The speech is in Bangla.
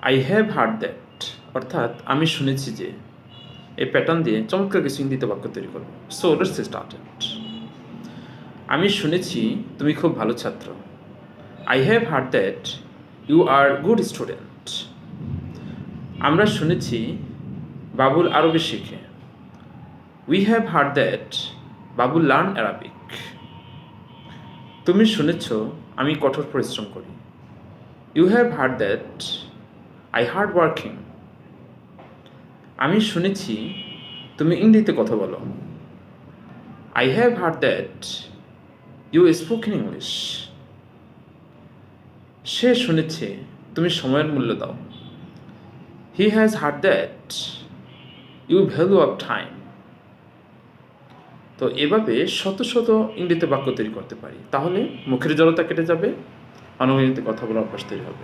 আই হ্যাভ হার্ড দ্যাট অর্থাৎ আমি শুনেছি যে, এই প্যাটার্ন দিয়ে চমৎকার কিছু হিন্দিতে বাক্য তৈরি করবো। So let's started. আমি শুনেছি তুমি খুব ভালো ছাত্র। I have heard that you are good student. আমরা শুনেছি বাবুল আরবি শিখে। We have heard that Babul learn Arabic. তুমি শুনেছ আমি কঠোর পরিশ্রম করি। You have heard that I hard working. আমি শুনেছি তুমি ইংরেজিতে কথা বলো। I have heard that you spoke in English. সে শুনেছে তুমি সময়ের মূল্য দাও। He has heard that you value of time. তো এভাবে শত শত ইংরেজিতে বাক্য তৈরি করতে পারি, তাহলে মুখের জড়তা কেটে যাবে, অনঙ্গিতে কথা বলার অভ্যাস তৈরি হবে।